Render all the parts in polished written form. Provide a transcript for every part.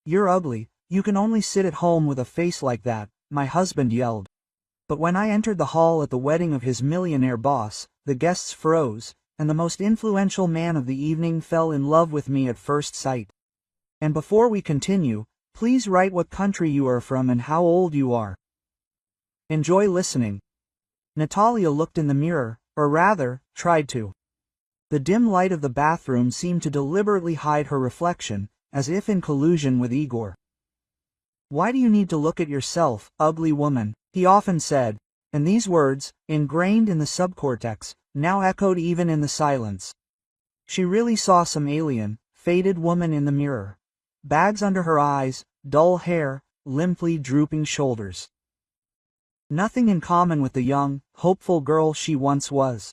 "You're ugly, you can only sit at home with a face like that," my husband yelled. But when I entered the hall at the wedding of his millionaire boss, the guests froze, and the most influential man of the evening fell in love with me at first sight. And before we continue, please write what country you are from and how old you are. Enjoy listening. Natalia looked in the mirror, or rather, tried to. The dim light of the bathroom seemed to deliberately hide her reflection, as if in collusion with Igor. "Why do you need to look at yourself, ugly woman?" he often said, and these words, ingrained in the subcortex, now echoed even in the silence. She really saw some alien, faded woman in the mirror. Bags under her eyes, dull hair, limply drooping shoulders. Nothing in common with the young, hopeful girl she once was.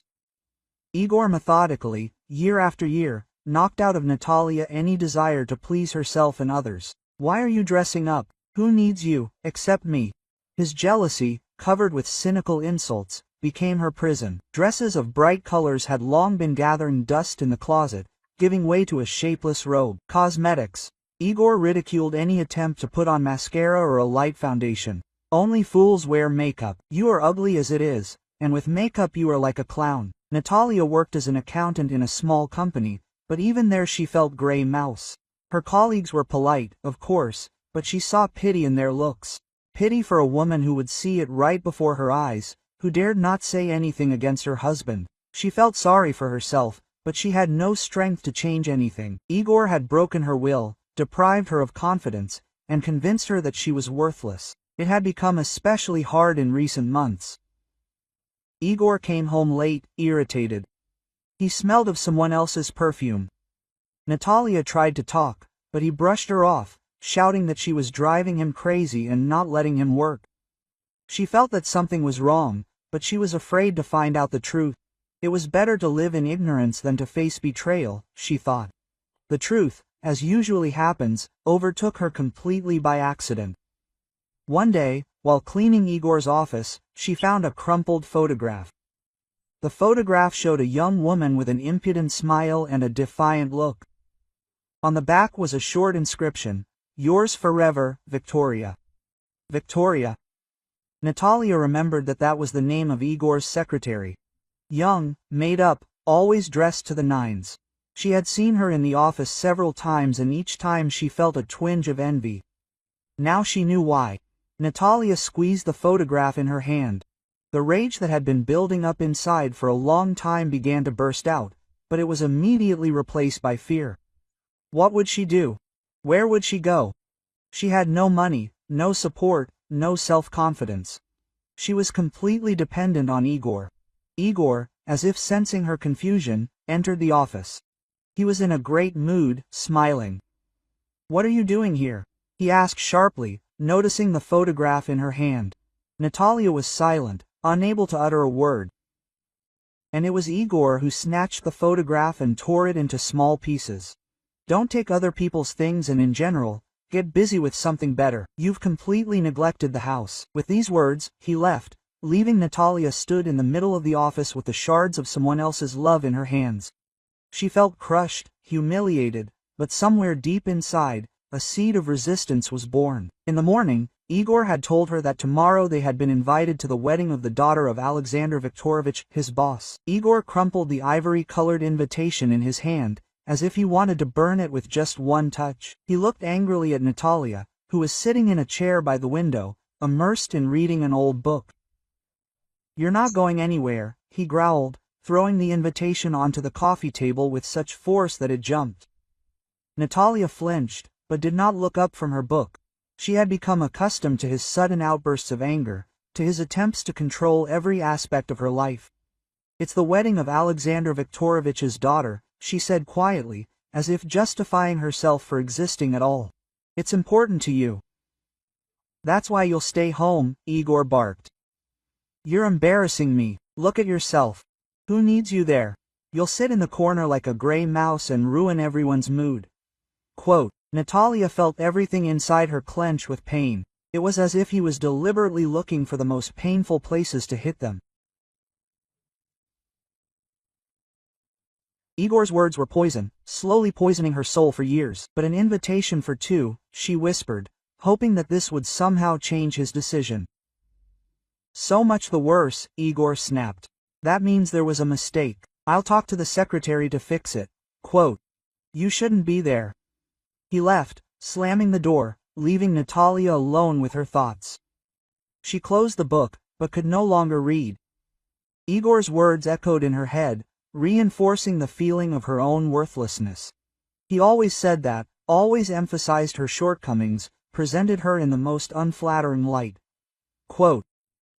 Igor methodically, year after year, knocked out of Natalia any desire to please herself and others. "Why are you dressing up? Who needs you, except me?" His jealousy, covered with cynical insults, became her prison. Dresses of bright colors had long been gathering dust in the closet, giving way to a shapeless robe. Cosmetics. Igor ridiculed any attempt to put on mascara or a light foundation. "Only fools wear makeup. You are ugly as it is, and with makeup you are like a clown." Natalia worked as an accountant in a small company, but even there she felt gray mouse. Her colleagues were polite, of course, but she saw pity in their looks. Pity for a woman who would see it right before her eyes, who dared not say anything against her husband. She felt sorry for herself, but she had no strength to change anything. Igor had broken her will, deprived her of confidence, and convinced her that she was worthless. It had become especially hard in recent months. Igor came home late, irritated. He smelled of someone else's perfume. Natalia tried to talk, but he brushed her off, shouting that she was driving him crazy and not letting him work. She felt that something was wrong, but she was afraid to find out the truth. It was better to live in ignorance than to face betrayal, she thought. The truth, as usually happens, overtook her completely by accident. One day, while cleaning Igor's office, she found a crumpled photograph. The photograph showed a young woman with an impudent smile and a defiant look. On the back was a short inscription, "Yours forever, Victoria." Victoria. Natalia remembered that was the name of Igor's secretary. Young, made up, always dressed to the nines. She had seen her in the office several times and each time she felt a twinge of envy. Now she knew why. Natalia squeezed the photograph in her hand. The rage that had been building up inside for a long time began to burst out, but it was immediately replaced by fear. What would she do? Where would she go? She had no money, no support, no self-confidence. She was completely dependent on Igor. Igor, as if sensing her confusion, entered the office. He was in a great mood, smiling. "What are you doing here?" he asked sharply, noticing the photograph in her hand. Natalia was silent, unable to utter a word. And it was Igor who snatched the photograph and tore it into small pieces. "Don't take other people's things and in general, get busy with something better. You've completely neglected the house." With these words, he left, leaving Natalia stood in the middle of the office with the shards of someone else's love in her hands. She felt crushed, humiliated, but somewhere deep inside, a seed of resistance was born. In the morning, Igor had told her that tomorrow they had been invited to the wedding of the daughter of Alexander Viktorovich, his boss. Igor crumpled the ivory-colored invitation in his hand, as if he wanted to burn it with just one touch. He looked angrily at Natalia, who was sitting in a chair by the window, immersed in reading an old book. "You're not going anywhere," he growled, throwing the invitation onto the coffee table with such force that it jumped. Natalia flinched, but did not look up from her book. She had become accustomed to his sudden outbursts of anger, to his attempts to control every aspect of her life. "It's the wedding of Alexander Viktorovich's daughter," she said quietly, as if justifying herself for existing at all. "It's important to you. That's why you'll stay home," Igor barked. "You're embarrassing me. Look at yourself. Who needs you there? You'll sit in the corner like a gray mouse and ruin everyone's mood." Quote, Natalia felt everything inside her clench with pain. It was as if he was deliberately looking for the most painful places to hit them. Igor's words were poison, slowly poisoning her soul for years. But an invitation for two, she whispered, hoping that this would somehow change his decision. So much the worse, Igor snapped. That means there was a mistake. I'll talk to the secretary to fix it. Quote. You shouldn't be there. He left, slamming the door, leaving Natalia alone with her thoughts. She closed the book, but could no longer read. Igor's words echoed in her head, reinforcing the feeling of her own worthlessness. He always said that, always emphasized her shortcomings, presented her in the most unflattering light. Quote.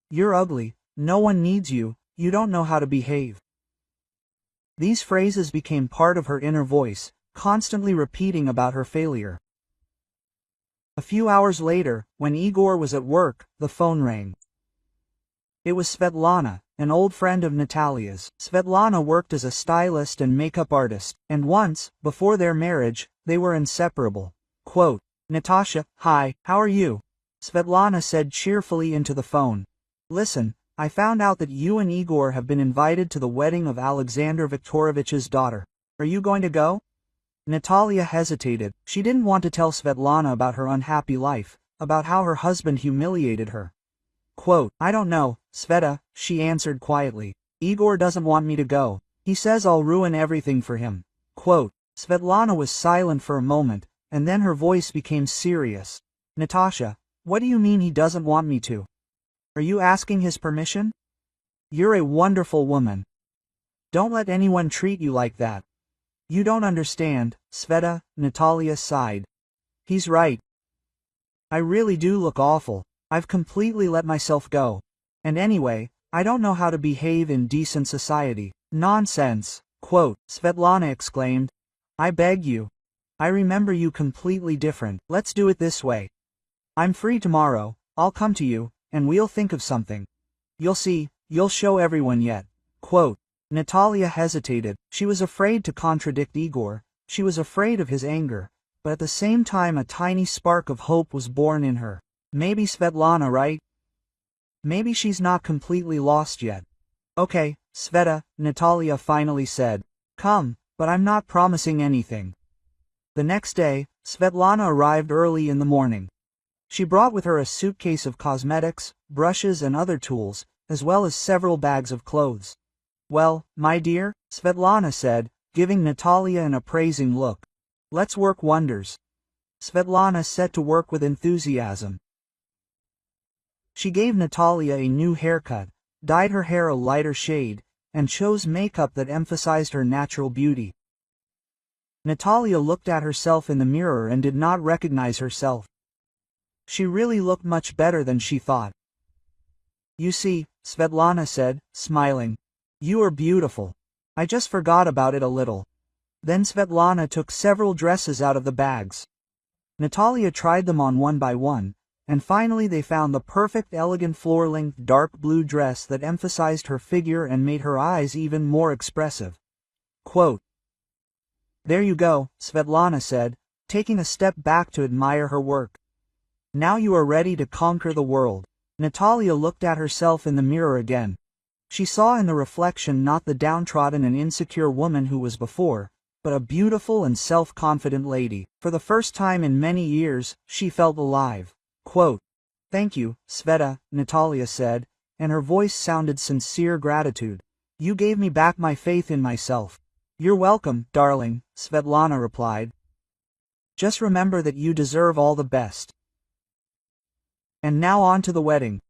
You're ugly, no one needs you, you don't know how to behave. These phrases became part of her inner voice, constantly repeating about her failure. A few hours later, when Igor was at work, the phone rang. It was Svetlana, an old friend of Natalia's. Svetlana worked as a stylist and makeup artist, and once, before their marriage, they were inseparable. Quote, Natasha, hi, how are you? Svetlana said cheerfully into the phone. Listen, I found out that you and Igor have been invited to the wedding of Alexander Viktorovich's daughter. Are you going to go? Natalia hesitated. She didn't want to tell Svetlana about her unhappy life, about how her husband humiliated her. Quote, I don't know, Sveta, she answered quietly. Igor doesn't want me to go. He says I'll ruin everything for him. Quote, Svetlana was silent for a moment, and then her voice became serious. Natasha, what do you mean he doesn't want me to? Are you asking his permission? You're a wonderful woman. Don't let anyone treat you like that. You don't understand, Sveta, Natalia sighed. He's right. I really do look awful. I've completely let myself go. And anyway, I don't know how to behave in decent society. Nonsense. Quote, Svetlana exclaimed. I beg you. I remember you completely different. Let's do it this way. I'm free tomorrow, I'll come to you, and we'll think of something. You'll see, you'll show everyone yet. Quote, Natalia hesitated. She was afraid to contradict Igor, she was afraid of his anger, but at the same time a tiny spark of hope was born in her. Maybe Svetlana right? Maybe she's not completely lost yet. Okay, Sveta, Natalia finally said. Come, but I'm not promising anything. The next day, Svetlana arrived early in the morning. She brought with her a suitcase of cosmetics, brushes and other tools, as well as several bags of clothes. Well, my dear, Svetlana said, giving Natalia an appraising look. Let's work wonders. Svetlana set to work with enthusiasm. She gave Natalia a new haircut, dyed her hair a lighter shade, and chose makeup that emphasized her natural beauty. Natalia looked at herself in the mirror and did not recognize herself. She really looked much better than she thought. You see, Svetlana said, smiling. You are beautiful. I just forgot about it a little. Then Svetlana took several dresses out of the bags. Natalia tried them on one by one, and finally they found the perfect elegant floor-length dark blue dress that emphasized her figure and made her eyes even more expressive. Quote, There you go, Svetlana said, taking a step back to admire her work. Now you are ready to conquer the world. Natalia looked at herself in the mirror again. She saw in the reflection not the downtrodden and insecure woman who was before, but a beautiful and self-confident lady. For the first time in many years, she felt alive. Quote, Thank you, Sveta, Natalia said, and her voice sounded sincere gratitude. You gave me back my faith in myself. You're welcome, darling, Svetlana replied. Just remember that you deserve all the best. And now on to the wedding.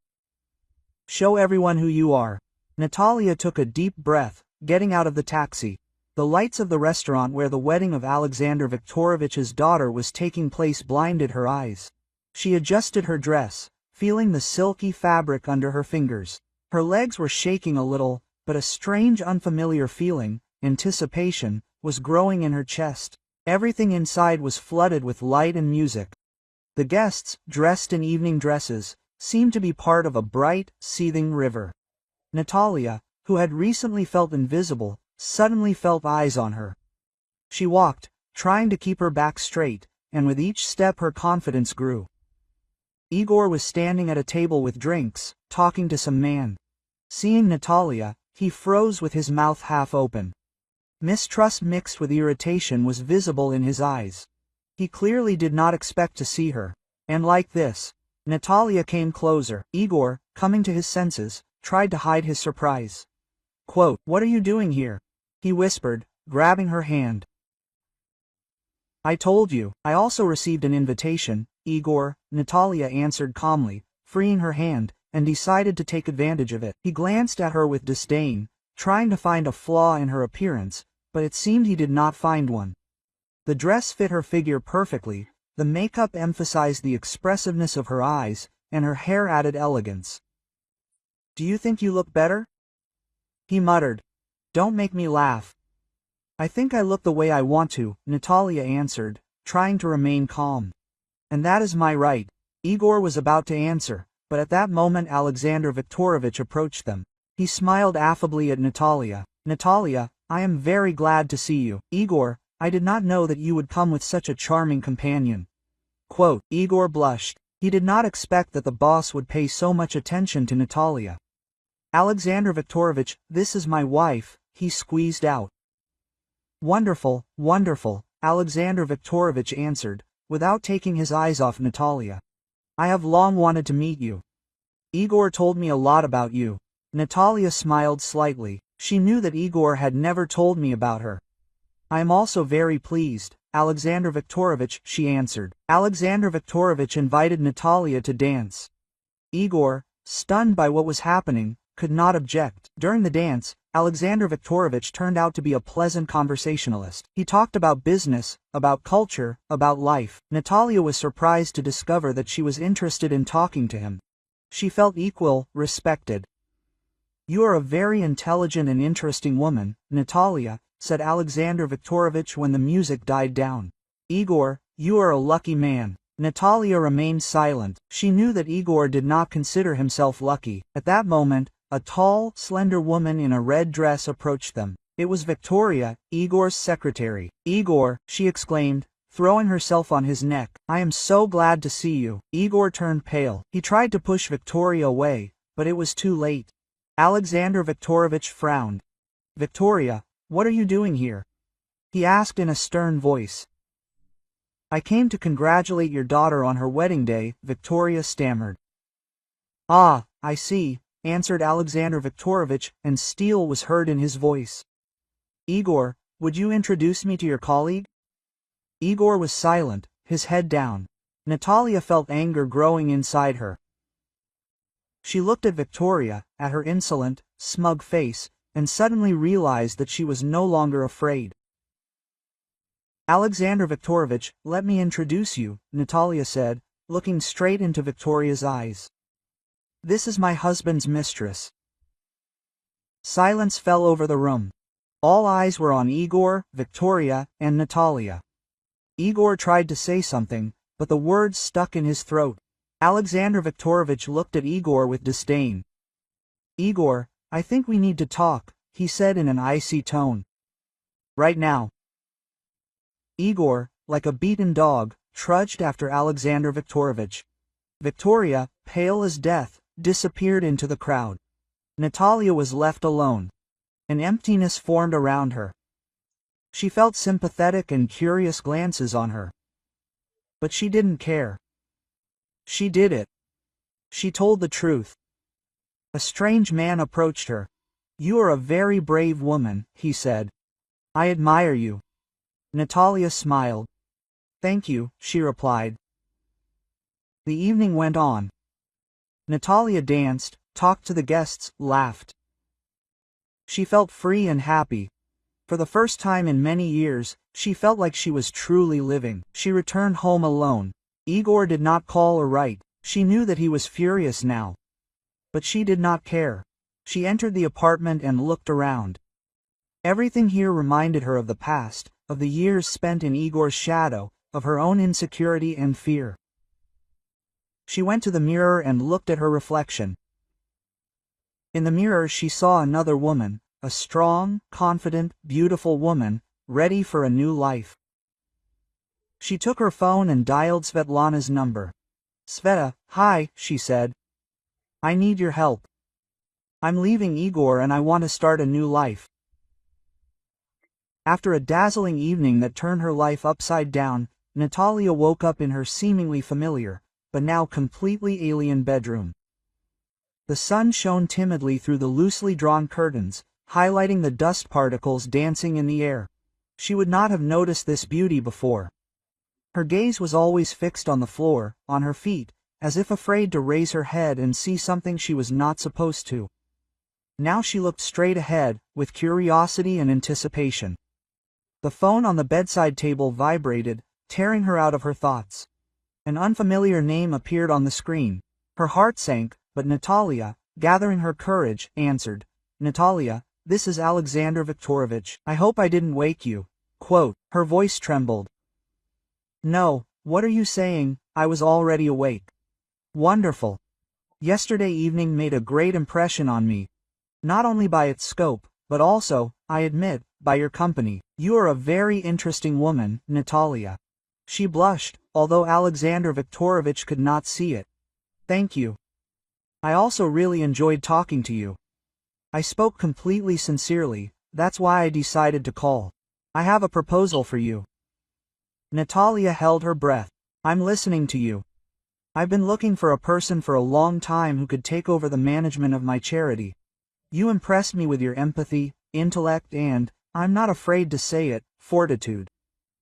Show everyone who you are. Natalia took a deep breath, getting out of the taxi. The lights of the restaurant where the wedding of Alexander Viktorovich's daughter was taking place blinded her eyes. She adjusted her dress, feeling the silky fabric under her fingers. Her legs were shaking a little, but a strange unfamiliar feeling, anticipation, was growing in her chest. Everything inside was flooded with light and music. The guests, dressed in evening dresses, seemed to be part of a bright, seething river. Natalia, who had recently felt invisible, suddenly felt eyes on her. She walked, trying to keep her back straight, and with each step her confidence grew. Igor was standing at a table with drinks, talking to some man. Seeing Natalia, he froze with his mouth half open. Mistrust mixed with irritation was visible in his eyes. He clearly did not expect to see her. And like this. Natalia came closer. Igor, coming to his senses, tried to hide his surprise. Quote, "What are you doing here?" he whispered, grabbing her hand. "I told you, I also received an invitation, Igor," Natalia answered calmly, freeing her hand, and decided to take advantage of it. He glanced at her with disdain, trying to find a flaw in her appearance, but it seemed he did not find one. The dress fit her figure perfectly, the makeup emphasized the expressiveness of her eyes, and her hair added elegance. "Do you think you look better?" he muttered. "Don't make me laugh." "I think I look the way I want to," Natalia answered, trying to remain calm. "And that is my right." Igor was about to answer, but at that moment Alexander Viktorovich approached them. He smiled affably at Natalia. "Natalia, I am very glad to see you." "Igor, I did not know that you would come with such a charming companion." Quote, Igor blushed. He did not expect that the boss would pay so much attention to Natalia. "Alexander Viktorovich, this is my wife," he squeezed out. "Wonderful, wonderful," Alexander Viktorovich answered, without taking his eyes off Natalia. "I have long wanted to meet you. Igor told me a lot about you." Natalia smiled slightly. She knew that Igor had never told me about her. "I am also very pleased, Alexander Viktorovich," she answered. Alexander Viktorovich invited Natalia to dance. Igor, stunned by what was happening, could not object. During the dance, Alexander Viktorovich turned out to be a pleasant conversationalist. He talked about business, about culture, about life. Natalia was surprised to discover that she was interested in talking to him. She felt equal, respected. "You are a very intelligent and interesting woman, Natalia," said Alexander Viktorovich when the music died down. "Igor, you are a lucky man." Natalia remained silent. She knew that Igor did not consider himself lucky. At that moment, a tall, slender woman in a red dress approached them. It was Victoria, Igor's secretary. "Igor," she exclaimed, throwing herself on his neck, "I am so glad to see you." Igor turned pale. He tried to push Victoria away, but it was too late. Alexander Viktorovich frowned. "Victoria, what are you doing here?" he asked in a stern voice. "I came to congratulate your daughter on her wedding day," Victoria stammered. "Ah, I see," answered Alexander Viktorovich, and steel was heard in his voice. "Igor, would you introduce me to your colleague?" Igor was silent, his head down. Natalia felt anger growing inside her. She looked at Victoria, at her insolent, smug face, and suddenly realized that she was no longer afraid. "Alexander Viktorovich, let me introduce you," Natalia said, looking straight into Victoria's eyes. "This is my husband's mistress." Silence fell over the room. All eyes were on Igor, Victoria, and Natalia. Igor tried to say something, but the words stuck in his throat. Alexander Viktorovich looked at Igor with disdain. "Igor, I think we need to talk," he said in an icy tone. "Right now." Igor, like a beaten dog, trudged after Alexander Viktorovich. Victoria, pale as death, disappeared into the crowd. Natalia was left alone. An emptiness formed around her. She felt sympathetic and curious glances on her. But she didn't care. She did it. She told the truth. A strange man approached her. "You are a very brave woman," he said. "I admire you." Natalia smiled. "Thank you," she replied. The evening went on. Natalia danced, talked to the guests, laughed. She felt free and happy. For the first time in many years, she felt like she was truly living. She returned home alone. Igor did not call or write. She knew that he was furious now. But she did not care. She entered the apartment and looked around. Everything here reminded her of the past, of the years spent in Igor's shadow, of her own insecurity and fear. She went to the mirror and looked at her reflection. In the mirror she saw another woman, a strong, confident, beautiful woman, ready for a new life. She took her phone and dialed Svetlana's number. "Sveta, hi," she said. "I need your help. I'm leaving Igor and I want to start a new life." After a dazzling evening that turned her life upside down, Natalia woke up in her seemingly familiar, but now completely alien bedroom. The sun shone timidly through the loosely drawn curtains, highlighting the dust particles dancing in the air. She would not have noticed this beauty before. Her gaze was always fixed on the floor, on her feet, as if afraid to raise her head and see something she was not supposed to. Now she looked straight ahead, with curiosity and anticipation. The phone on the bedside table vibrated, tearing her out of her thoughts. An unfamiliar name appeared on the screen. Her heart sank, but Natalia, gathering her courage, answered. "Natalia, this is Alexander Viktorovich. I hope I didn't wake you." Quote. Her voice trembled. "No, what are you saying? I was already awake." "Wonderful. Yesterday evening made a great impression on me. Not only by its scope, but also, I admit, by your company. You are a very interesting woman, Natalia." She blushed, although Alexander Viktorovich could not see it. "Thank you. I also really enjoyed talking to you. I spoke completely sincerely, that's why I decided to call. I have a proposal for you." Natalia held her breath. "I'm listening to you. I've been looking for a person for a long time who could take over the management of my charity. You impressed me with your empathy, intellect and, I'm not afraid to say it, fortitude.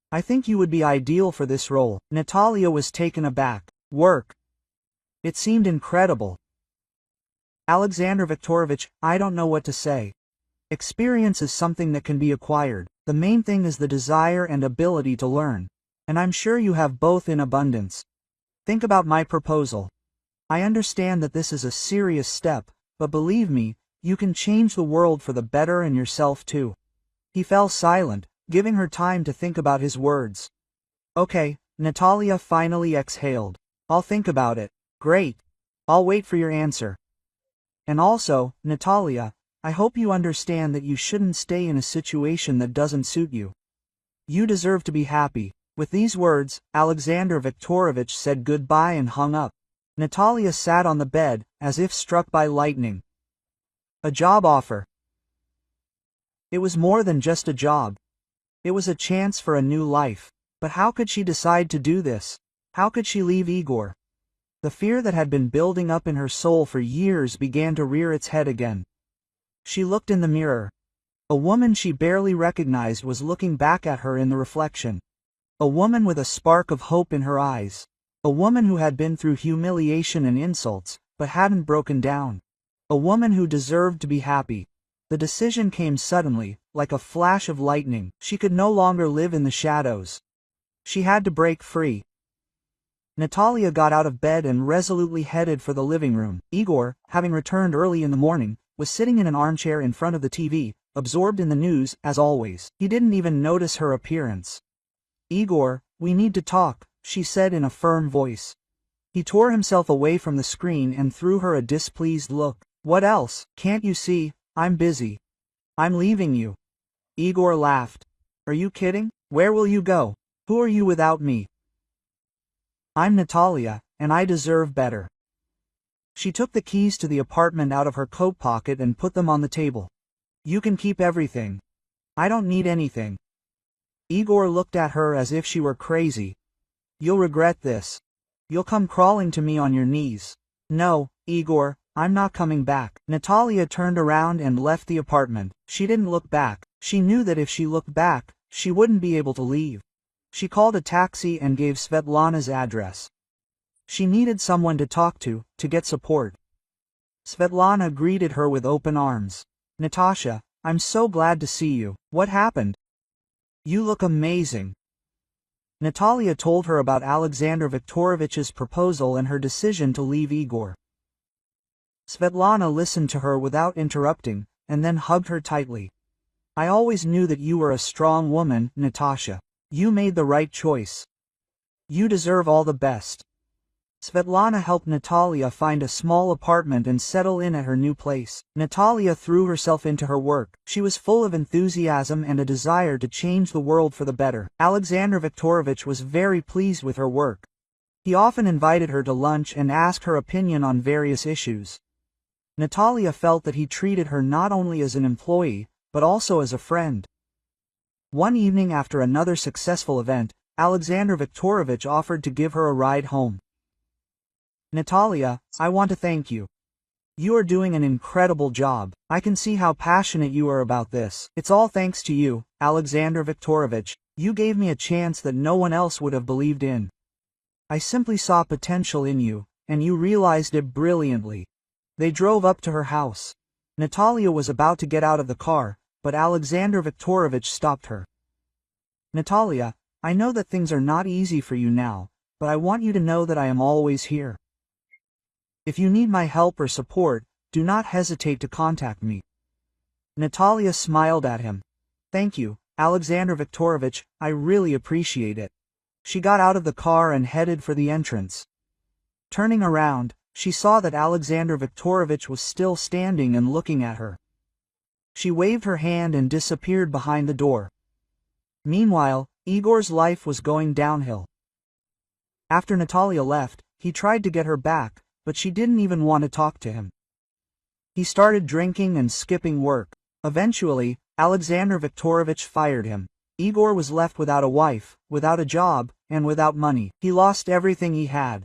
I think you would be ideal for this role." Natalia was taken aback. Work. It seemed incredible. "Alexander Viktorovich, I don't know what to say. Experience is something that can be acquired. The main thing is the desire and ability to learn. And I'm sure you have both in abundance. Think about my proposal. I understand that this is a serious step, but believe me, you can change the world for the better and yourself too." He fell silent, giving her time to think about his words. "Okay," Natalia finally exhaled. "I'll think about it." "Great. I'll wait for your answer. And also, Natalia, I hope you understand that you shouldn't stay in a situation that doesn't suit you. You deserve to be happy." With these words, Alexander Viktorovich said goodbye and hung up. Natalia sat on the bed, as if struck by lightning. A job offer. It was more than just a job. It was a chance for a new life. But how could she decide to do this? How could she leave Igor? The fear that had been building up in her soul for years began to rear its head again. She looked in the mirror. A woman she barely recognized was looking back at her in the reflection. A woman with a spark of hope in her eyes. A woman who had been through humiliation and insults, but hadn't broken down. A woman who deserved to be happy. The decision came suddenly, like a flash of lightning. She could no longer live in the shadows. She had to break free. Natalia got out of bed and resolutely headed for the living room. Igor, having returned early in the morning, was sitting in an armchair in front of the TV, absorbed in the news, as always. He didn't even notice her appearance. "Igor, we need to talk," she said in a firm voice. He tore himself away from the screen and threw her a displeased look. "What else? Can't you see? I'm busy. I'm leaving you." Igor laughed. "Are you kidding? Where will you go? Who are you without me? I'm Natalia, and I deserve better." She took the keys to the apartment out of her coat pocket and put them on the table. "You can keep everything. I don't need anything." Igor looked at her as if she were crazy. "You'll regret this. You'll come crawling to me on your knees." "No, Igor, I'm not coming back." Natalia turned around and left the apartment. She didn't look back. She knew that if she looked back, she wouldn't be able to leave. She called a taxi and gave Svetlana's address. She needed someone to talk to get support. Svetlana greeted her with open arms. "Natasha, I'm so glad to see you. What happened? You look amazing." Natalia told her about Alexander Viktorovich's proposal and her decision to leave Igor. Svetlana listened to her without interrupting, and then hugged her tightly. "I always knew that you were a strong woman, Natasha. You made the right choice. You deserve all the best." Svetlana helped Natalia find a small apartment and settle in at her new place. Natalia threw herself into her work. She was full of enthusiasm and a desire to change the world for the better. Alexander Viktorovich was very pleased with her work. He often invited her to lunch and asked her opinion on various issues. Natalia felt that he treated her not only as an employee, but also as a friend. One evening after another successful event, Alexander Viktorovich offered to give her a ride home. "Natalia, I want to thank you. You are doing an incredible job. I can see how passionate you are about this. It's all thanks to you, Alexander Viktorovich. You gave me a chance that no one else would have believed in. I simply saw potential in you, and you realized it brilliantly." They drove up to her house. Natalia was about to get out of the car, but Alexander Viktorovich stopped her. "Natalia, I know that things are not easy for you now, but I want you to know that I am always here. If you need my help or support, do not hesitate to contact me." Natalia smiled at him. "Thank you, Alexander Viktorovich, I really appreciate it." She got out of the car and headed for the entrance. Turning around, she saw that Alexander Viktorovich was still standing and looking at her. She waved her hand and disappeared behind the door. Meanwhile, Igor's life was going downhill. After Natalia left, he tried to get her back, but she didn't even want to talk to him. He started drinking and skipping work. Eventually, Alexander Viktorovich fired him. Igor was left without a wife, without a job, and without money. He lost everything he had.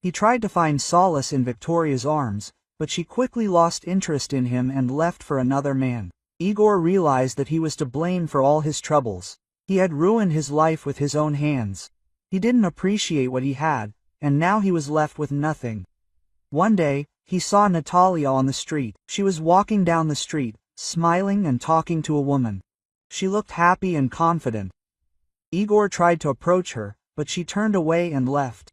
He tried to find solace in Victoria's arms, but she quickly lost interest in him and left for another man. Igor realized that he was to blame for all his troubles. He had ruined his life with his own hands. He didn't appreciate what he had, and now he was left with nothing. One day, he saw Natalia on the street. She was walking down the street, smiling and talking to a woman. She looked happy and confident. Igor tried to approach her, but she turned away and left.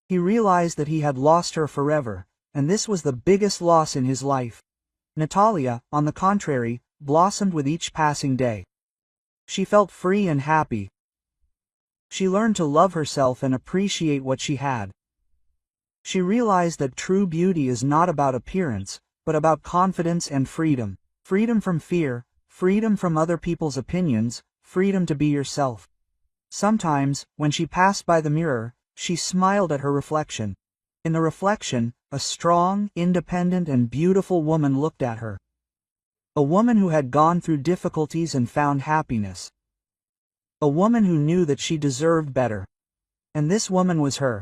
He realized that he had lost her forever, and this was the biggest loss in his life. Natalia, on the contrary, blossomed with each passing day. She felt free and happy. She learned to love herself and appreciate what she had. She realized that true beauty is not about appearance, but about confidence and freedom. Freedom from fear, freedom from other people's opinions, freedom to be yourself. Sometimes, when she passed by the mirror, she smiled at her reflection. In the reflection, a strong, independent and beautiful woman looked at her. A woman who had gone through difficulties and found happiness. A woman who knew that she deserved better. And this woman was her.